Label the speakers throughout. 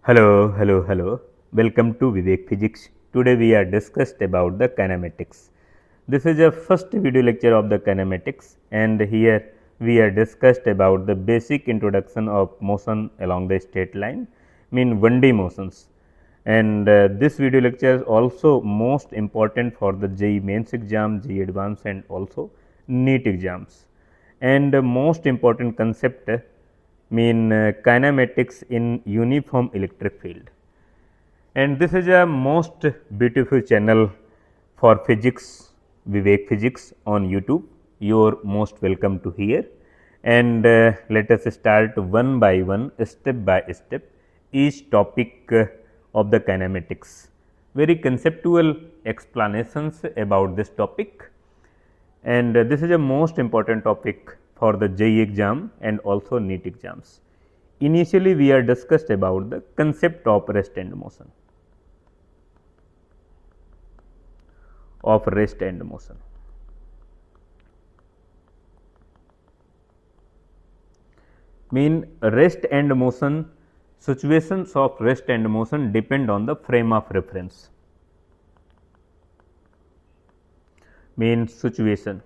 Speaker 1: Hello. Welcome to Vivek Physics. Today we are discussed about the kinematics. This is a first video lecture of the kinematics, and here we are discussed about the basic introduction of motion along the straight line, mean 1D motions. And this video lecture is also most important for the JEE mains exam, JEE advanced and also NEET exams. And most important concept mean kinematics in uniform electric field. And this is a most beautiful channel for physics, Vivek Physics on YouTube. You are most welcome to here. And let us start one by one, step by step, each topic of the kinematics. Very conceptual explanations about this topic, and this is a most important topic for the JEE exam and also NEET exams. Initially, we are discussed about the concept of rest end motion. Mean rest end motion, situations of rest end motion depend on the frame of reference. Mean situation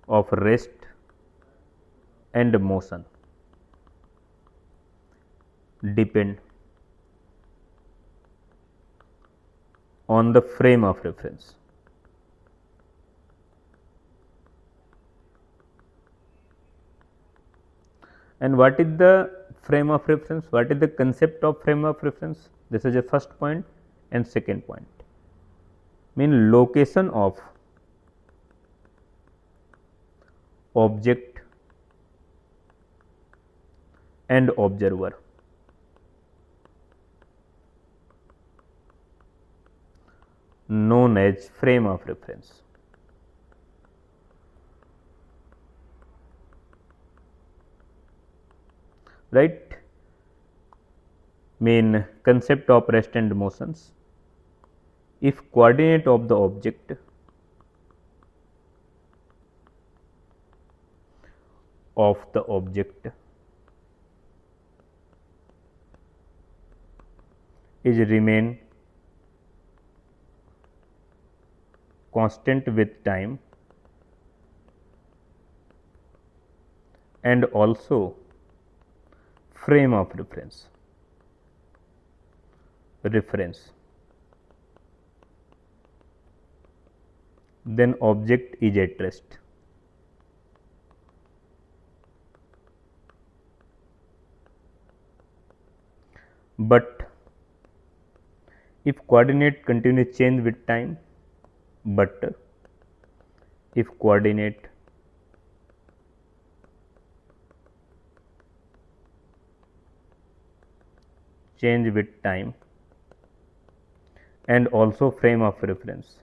Speaker 1: of rest and motion depend on the frame of reference. And what is the frame of reference? What is the concept of frame of reference? This is a first point and second point. Mean location of object and observer known as frame of reference. Right? Mean concept of rest and motions. If coordinate of the object is remain constant with time and also frame of reference, then object is at rest. But if coordinate continue change with time, if coordinate change with time and also frame of reference,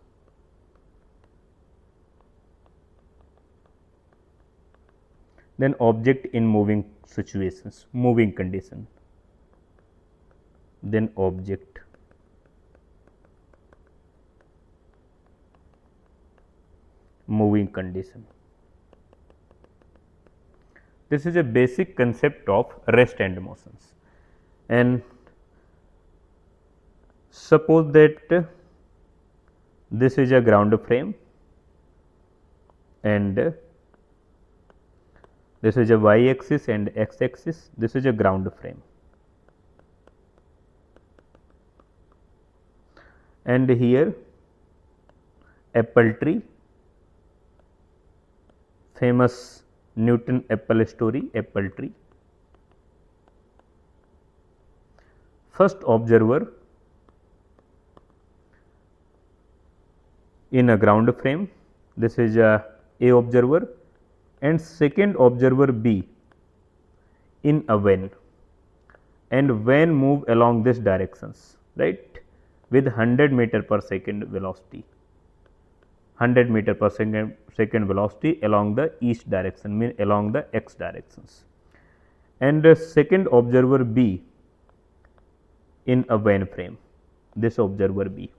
Speaker 1: then object in moving situations, moving condition, then object moving condition. This is a basic concept of rest end motions. And suppose that this is a ground frame and this is a y axis and x axis, this is a ground frame. And here apple tree, famous Newton apple story, apple tree. First observer in a ground frame, this is a observer, and second observer B in a van, and van move along this directions, right, with 100 meter per second velocity, 100 meter per second velocity along the east direction, mean along the x directions. And second observer B in a van frame, this observer B,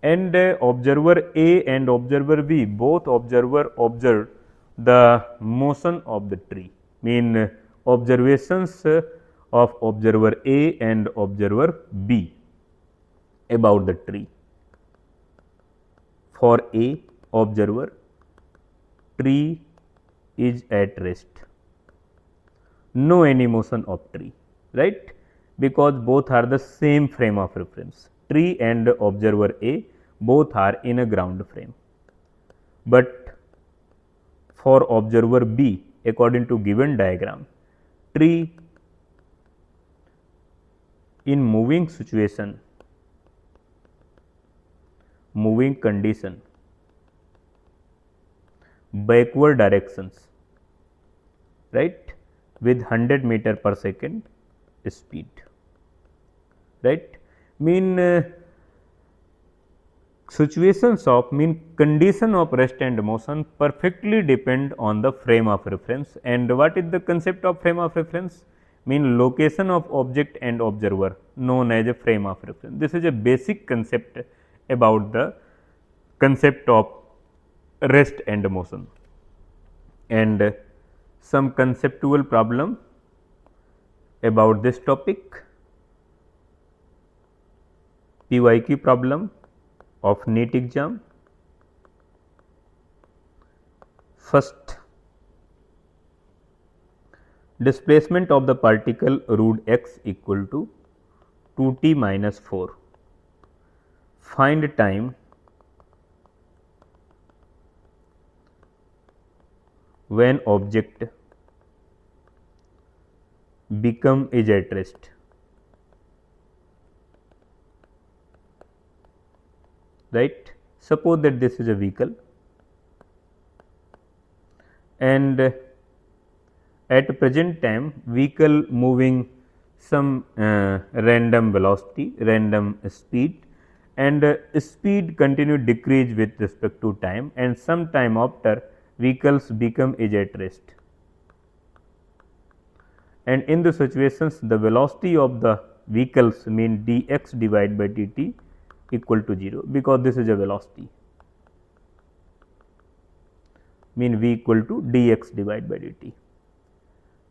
Speaker 1: and observer A and observer B, both observed the motion of the tree, mean observations of observer A and observer B about the tree. For A observer, tree is at rest, no any motion of tree, right, because both are the same frame of reference. Tree and observer A both are in a ground frame, but for observer B, according to given diagram, tree in moving situation, moving condition, backward directions, right, with 100 meter per second speed, right, situations of condition of rest and motion perfectly depend on the frame of reference. And what is the concept of frame of reference? Location of object and observer known as a frame of reference. This is a basic concept about the concept of rest and motion. And some conceptual problem about this topic, PYQ problem of NEET exam. First, displacement of the particle root x equal to 2t minus 4. Find time when object become is at rest, right. Suppose that this is a vehicle and at present time vehicle moving some random velocity, random speed, and speed continue decrease with respect to time, and some time after vehicles become is at rest. And in the situations the velocity of the vehicles dx divided by dt equal to 0, because this is a velocity, v equal to dx divided by dt.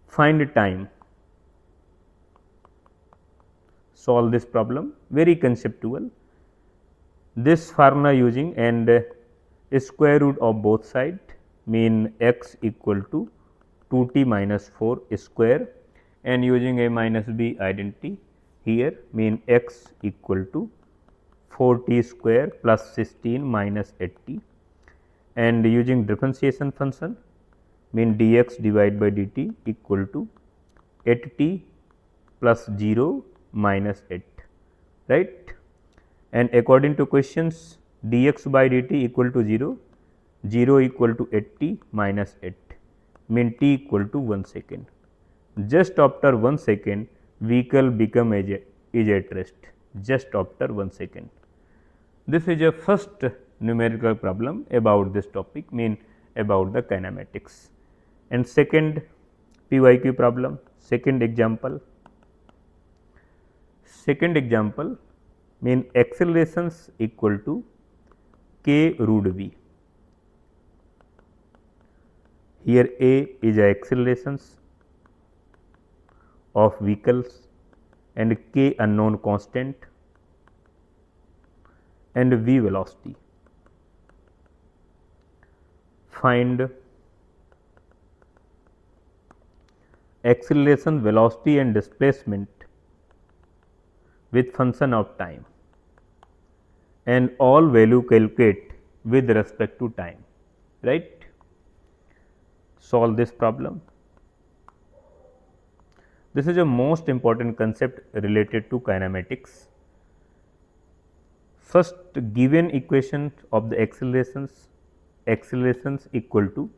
Speaker 1: Find time. Solve this problem, very conceptual. This formula using and square root of both side x equal to 2t minus 4 square, and using a minus b identity here x equal to 4t square plus 16 minus 8t, and using differentiation function dx divided by dt equal to 8t plus 0 minus 8, right. And according to questions, dx by dt equal to 0, 0 equal to 8t minus 8, t equal to 1 second. Just after 1 second vehicle become is at rest, just after 1 second. This is a first numerical problem about this topic, about the kinematics. And second PYQ problem, second example. Second example accelerations equal to k root v. Here A is the accelerations of vehicles and k unknown constant and v velocity. Find acceleration, velocity and displacement with function of time, and all value calculate with respect to time, right. Solve this problem. This is a most important concept related to kinematics. First, given equation of the accelerations equal to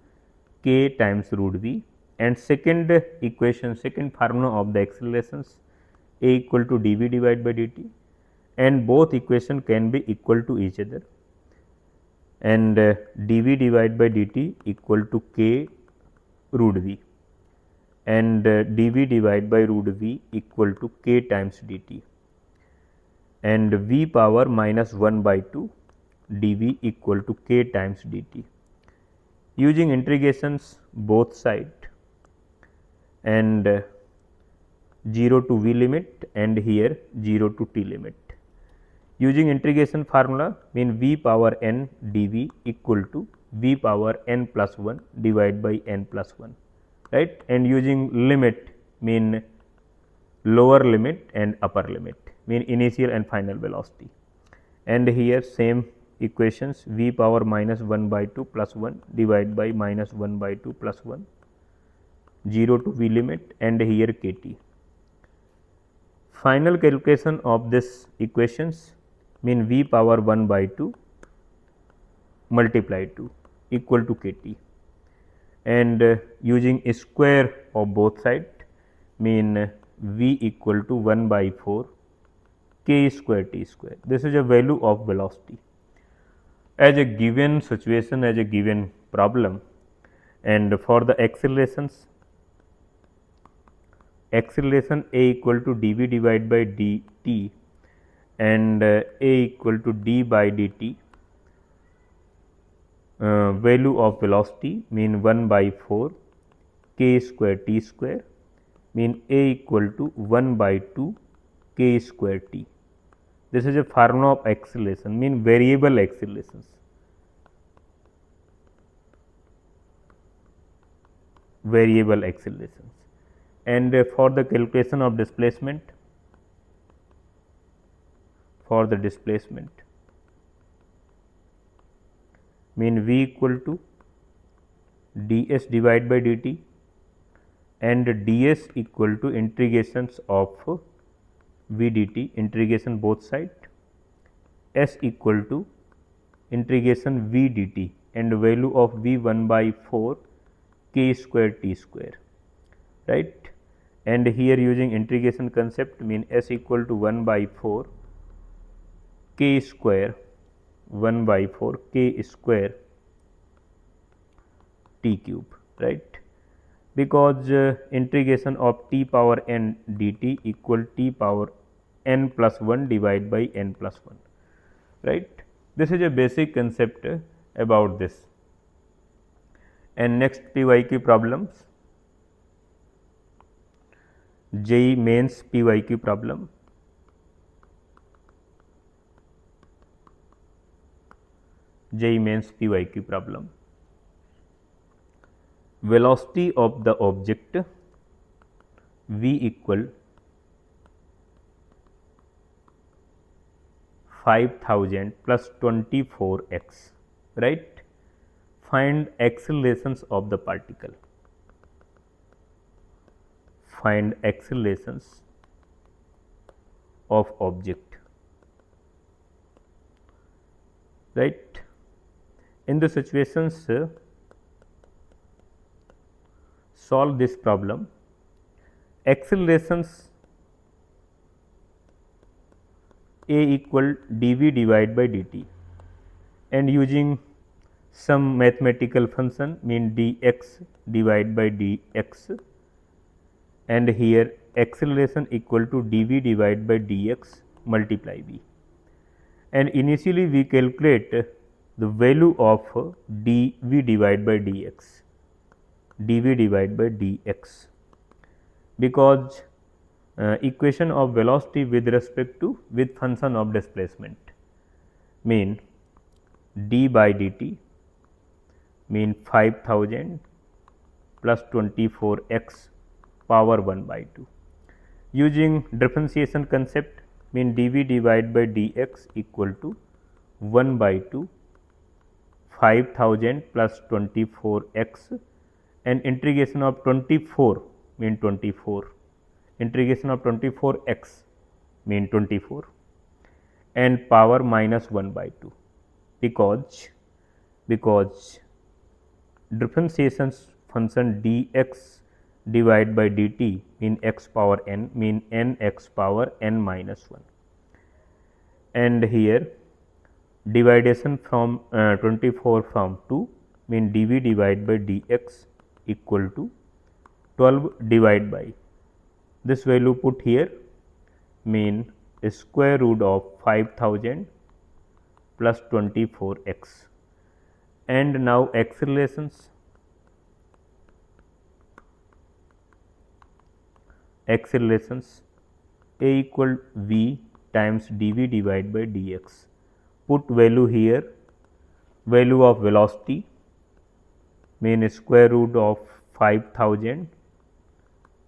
Speaker 1: k times root v, and second equation, second formula of the accelerations a equal to dv divided by dt, and both equation can be equal to each other, and dv divided by dt equal to k root v, and dv divided by root v equal to k times dt, and v power minus 1 by 2 dv equal to k times dt. Using integrations both side, and 0 to v limit, and here 0 to t limit. Using integration formula, mean v power n dv equal to v power n plus 1 divided by n plus 1, right, and using limit, mean lower limit and upper limit, mean initial and final velocity, and here same equations, v power minus 1 by 2 plus 1 divided by minus 1 by 2 plus 1, 0 to v limit, and here kt. Final calculation of this equations, mean v power 1 by 2 multiplied 2 equal to kt, and using square of both side, mean v equal to 1 by 4 k square t square. This is a value of velocity as a given situation, as a given problem. And for the accelerations, acceleration a equal to dv divided by dt, and a equal to d by dt, value of velocity, mean 1 by 4 k square t square, mean a equal to 1 by 2 k square t. This is a formula of acceleration, mean variable accelerations. Variable accelerations. And for the calculation of displacement, for the displacement, mean v equal to ds divided by dt, and ds equal to integrations of v dt, integration both side, s equal to integration v dt, and value of v 1 by 4 k square t square, right, and here using integration concept, mean s equal to 1 by 4 k square 1 by 4 k square t cube, right, because integration of t power n dt equal t power n plus 1 divided by n plus 1, right. This is a basic concept about this. And next PYQ problems, JEE mains PYQ problem. JEE mains PYQ problem. Velocity of the object v equal 5000 plus 24x, right. Find accelerations of the particle. Find accelerations of object, right. In the situations, solve this problem. Accelerations a equal dv divided by dt, and using some mathematical function, mean dx divided by dx, and here acceleration equal to dv divided by dx multiply v, and initially we calculate the value of dv divided by dx, dv divided by dx, because equation of velocity with respect to with function of displacement, mean d by dt, mean 5000 plus 24x power 1 by 2. Using differentiation concept, mean dv divided by dx equal to 1 by 2 5000 plus 24x, and integration of 24, mean 24, integration of 24x, mean 24, and power minus 1 by 2, because differentiation function dx divided by dt, mean x power n, mean n x power n minus 1, and here dividation from 24 from 2, mean dv divided by dx equal to 12 divided by this value put here, mean square root of 5000 plus 24x, and now accelerations, accelerations A equal V times dV divided by dx. Put value here, value of velocity mean square root of 5000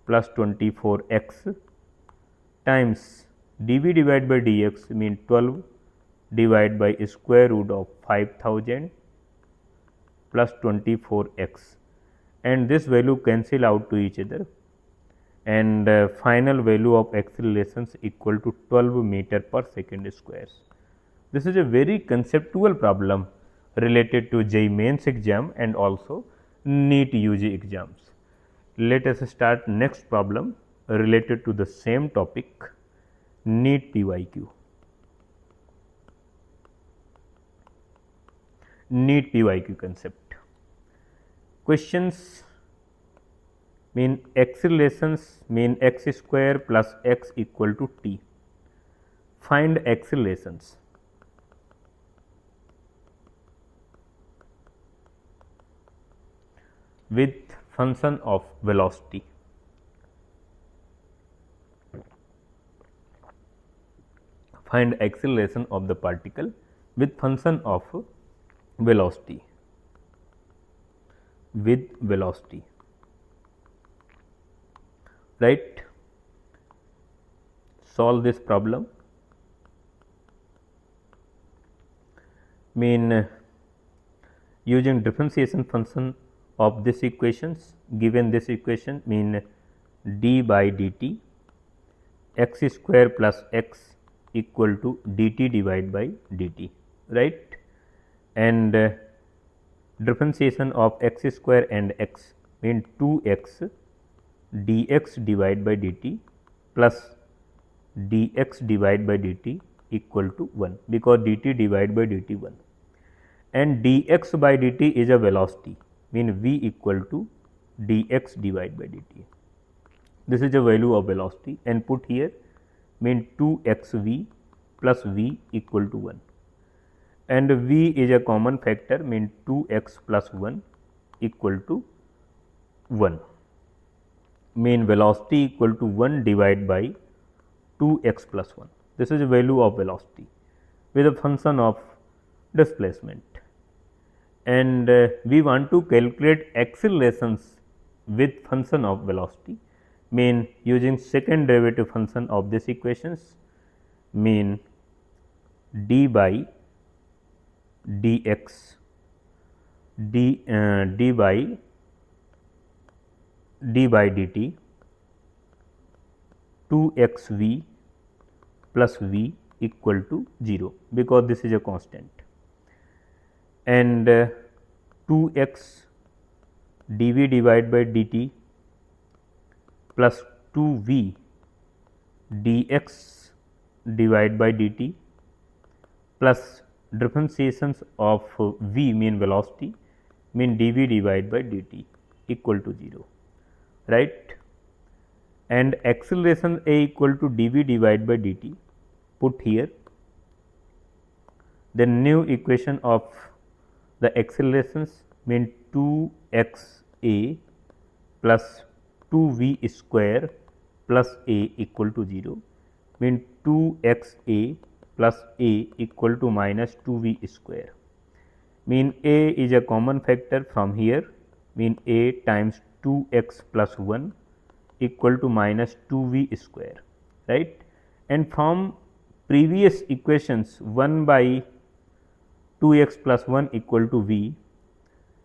Speaker 1: plus 24x times dV divided by dx mean 12 divided by square root of 5000 plus 24x, and this value cancel out to each other, and final value of accelerations equal to 12 meter per second squares. This is a very conceptual problem related to JEE mains exam and also NEET UG exams. Let us start next problem related to the same topic, NEET PYQ. NEET PYQ concept. Questions mean accelerations mean x square plus x equal to t. Find accelerations. With function of velocity. Find acceleration of the particle with function of velocity. With velocity, right? Solve this problem. Mean using differentiation function of this equations, given this equation mean d by dt x square plus x equal to dt divided by dt, right? And differentiation of x square and x mean 2x dx divided by dt plus dx divided by dt equal to 1, because dt divided by dt 1, and dx by dt is a velocity mean v equal to dx divided by dt. This is the value of velocity, and put here mean 2x v plus v equal to 1, and v is a common factor mean 2x plus 1 equal to 1, mean velocity equal to 1 divided by 2x plus 1. This is the value of velocity with a function of displacement, and we want to calculate accelerations with function of velocity, mean using second derivative function of this equations mean d by dx d by dt 2x v plus v equal to 0, because this is a constant, and 2x dv divided by dt plus 2v dx divided by dt plus differentiations of v mean velocity mean dv divided by dt equal to 0, right? And acceleration a equal to dv divided by dt put here. Then new equation of the accelerations mean 2x a plus 2v square plus a equal to 0, mean 2x a plus a equal to minus 2v square, mean a is a common factor from here, mean a times 2x plus 1 equal to minus 2v square, right? And from previous equations 1 by 2x plus 1 equal to v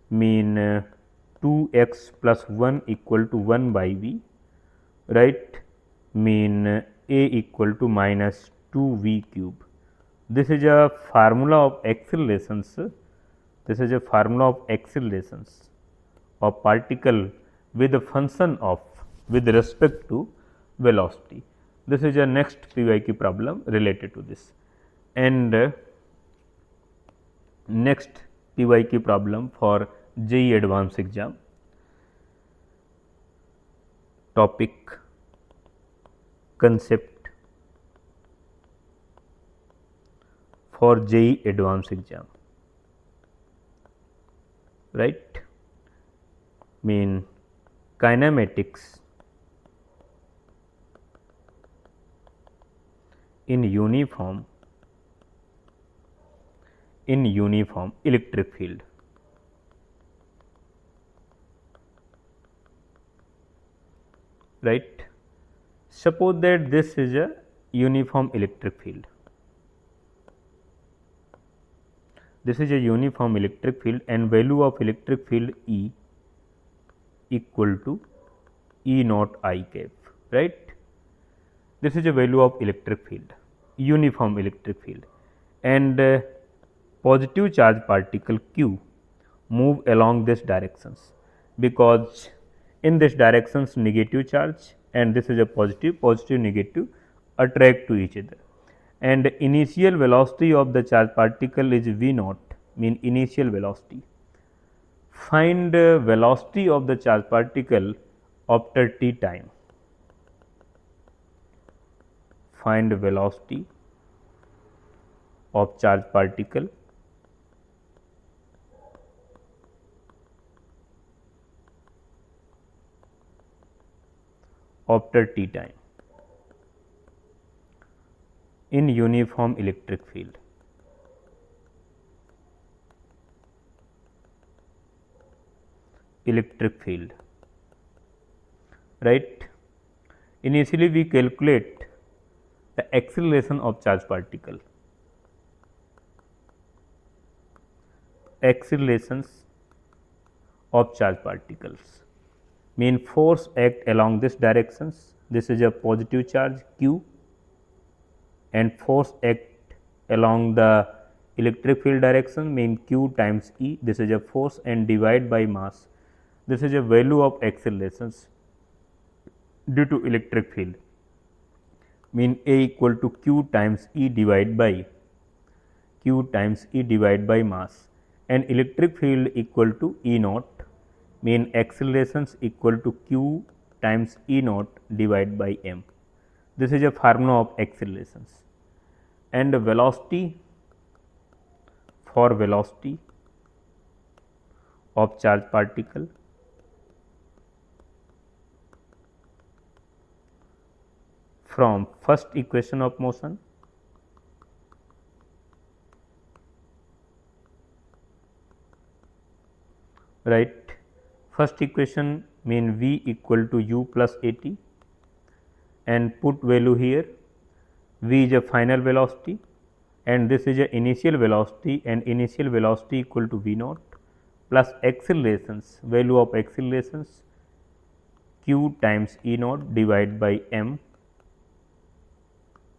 Speaker 1: mean 2x plus 1 equal to 1 by v, right? Mean a equal to minus 2v cube. This is a formula of accelerations. This is a formula of accelerations of particle with a function of with respect to velocity. This is a next PYQ problem related to this, and next PYQ problem for JEE advanced exam. Topic concept for JEE advanced exam, right? Mean kinematics in uniform electric field. Right. Suppose that this is a uniform electric field. This is a uniform electric field and value of electric field E equal to E naught I cap, right. This is a value of electric field, uniform electric field, and positive charge particle Q move along this directions, because in this directions negative charge and this is a positive negative attract to each other, and initial velocity of the charge particle is V naught, mean initial velocity. Find velocity of the charge particle after t time. Find velocity of charge particle after t time in uniform electric field. Right. Initially we calculate the acceleration of charge particle. Accelerations of charge particles mean force act along this directions. This is a positive charge Q and force act along the electric field direction mean Q times E. This is a force and divide by mass. This is a value of accelerations due to electric field, mean A equal to Q times E divided by mass, and electric field equal to E naught, mean accelerations equal to Q times E naught divided by m. This is a formula of accelerations, and velocity of charge particle from first equation of motion right. First equation mean V equal to U plus AT and put value here. V is a final velocity and this is a initial velocity, and initial velocity equal to V naught plus accelerations, value of accelerations Q times E naught divided by m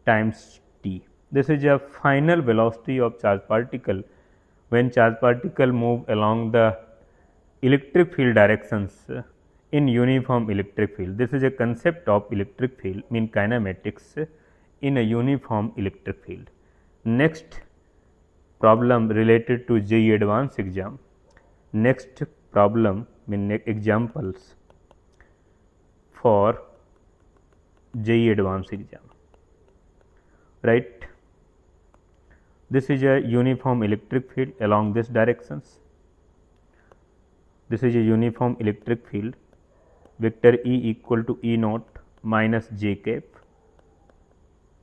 Speaker 1: times t. This is a final velocity of charge particle when charge particle move along the electric field directions in uniform electric field. This is a concept of electric field, mean kinematics in a uniform electric field. Next problem related to JEE advanced exam. Next problem mean examples for JEE advanced exam. Right. This is a uniform electric field along this directions. This is a uniform electric field, vector E equal to E naught minus j cap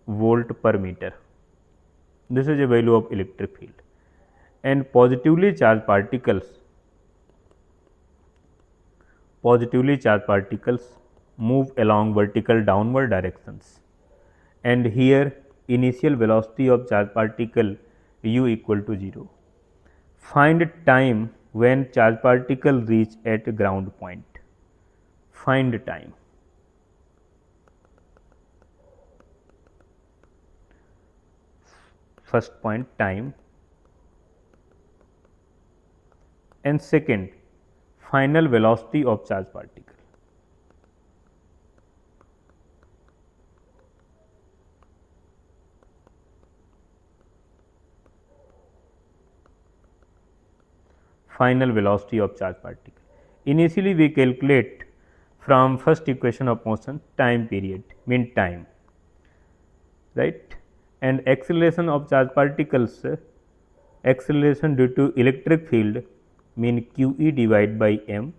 Speaker 1: volt per meter. This is a value of electric field, and positively charged particles move along vertical downward directions, and here initial velocity of charge particle u equal to 0. Find time when charge particle reach at ground point. Find time. First point time, and second final velocity of charge particle. Final velocity of charge particle. Initially we calculate from first equation of motion time period, mean time, right, and acceleration of charge particles, acceleration due to electric field mean QE divided by m,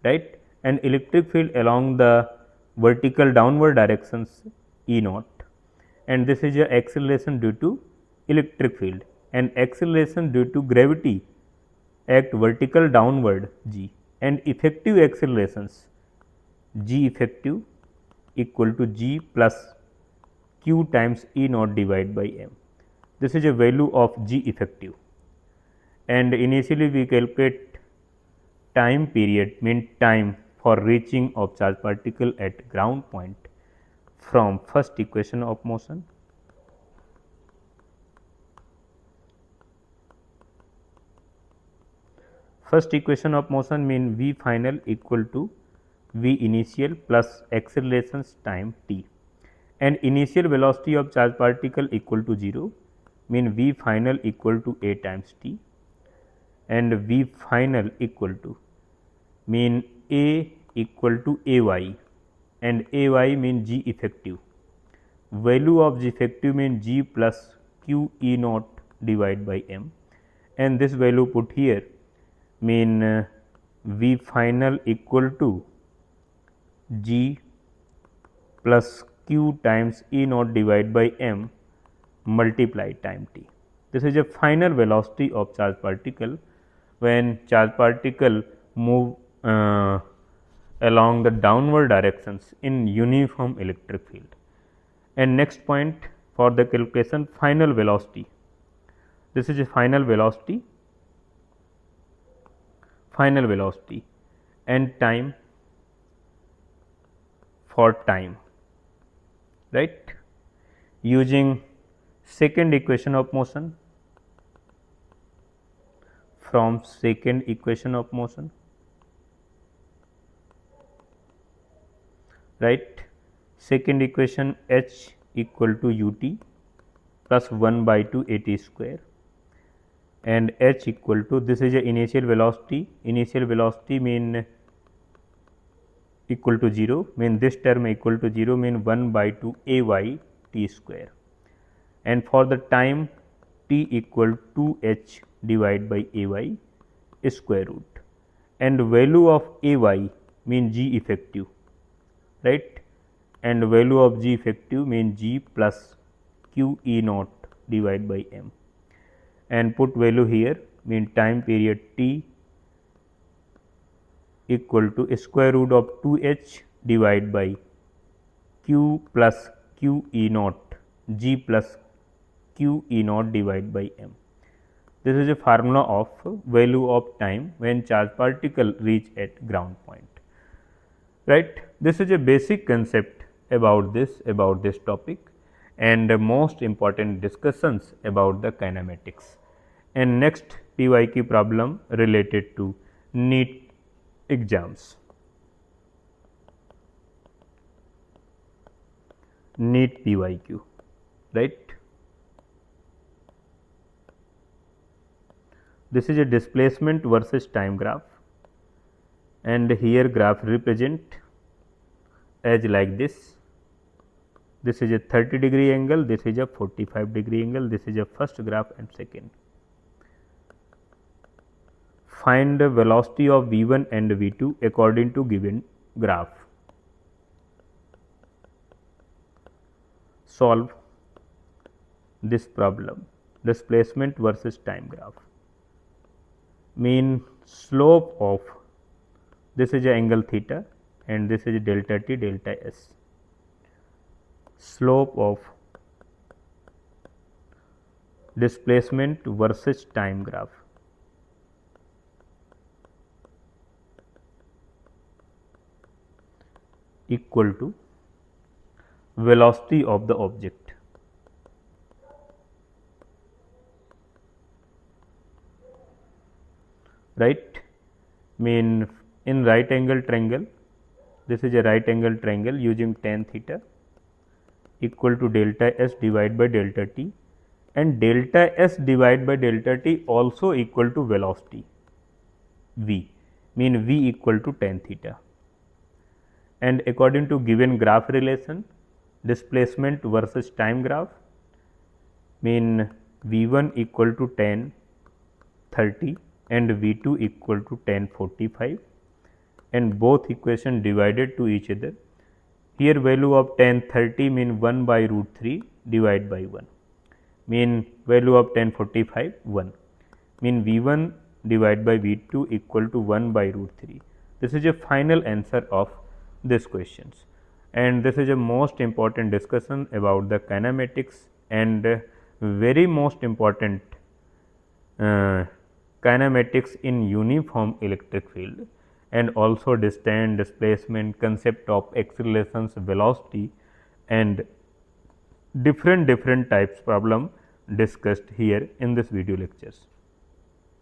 Speaker 1: right, and electric field along the vertical downward directions E naught, and this is a acceleration due to electric field, and acceleration due to gravity act vertical downward g, and effective accelerations g effective equal to g plus q times E naught divided by m. This is a value of g effective, and initially we calculate time period, mean time for reaching of charge particle at ground point from first equation of motion. First equation of motion mean V final equal to V initial plus accelerations time t, and initial velocity of charge particle equal to 0, mean V final equal to a times t, and V final equal to mean a equal to ay, and ay mean g effective. Value of g effective mean g plus q E naught divided by m, and this value put here mean V final equal to g plus q times E naught divided by m multiply time t. This is a final velocity of charge particle when charge particle move along the downward directions in uniform electric field. And next point for the calculation, final velocity. This is a final velocity and time for time, right, using second equation of motion. From second equation of motion, right, second equation h equal to ut plus 1 by 2 at square, and h equal to, this is a initial velocity mean equal to 0, mean this term equal to 0, mean 1 by 2 ay t square, and for the time t equal to h divided by ay square root, and value of ay mean g effective, right, and value of g effective mean g plus q E naught divided by m, and put value here mean time period t equal to square root of 2h divided by q plus q E naught, g plus q E naught divided by m. This is a formula of value of time when charge particle reach at ground point, right. This is a basic concept about this topic, and most important discussions about the kinematics. And next PYQ problem related to NEET exams. NEET PYQ, right. This is a displacement versus time graph, and here graph represent as like this. This is a 30-degree angle, this is a 45-degree angle, this is a first graph and second. Find the velocity of V1 and V2 according to given graph. Solve this problem, displacement versus time graph. Mean slope of, this is a angle theta and this is delta t delta s. Slope of displacement versus time graph equal to velocity of the object. Right, mean in right angle triangle, this is a right angle triangle using tan theta equal to delta s divided by delta t, and delta s divided by delta t also equal to velocity v, mean v equal to tan theta. And according to given graph relation, displacement versus time graph, mean v1 equal to tan 30 and v2 equal to tan 45, and both equation divided to each other. Here value of tan 30 mean 1 by root 3 divide by 1, mean value of tan 45 1, mean V 1 divide by V 2 equal to 1 by root 3. This is a final answer of this questions, and this is a most important discussion about the kinematics and very most important kinematics in uniform electric field, and also distance, displacement, concept of accelerations, velocity, and different types problem discussed here in this video lectures.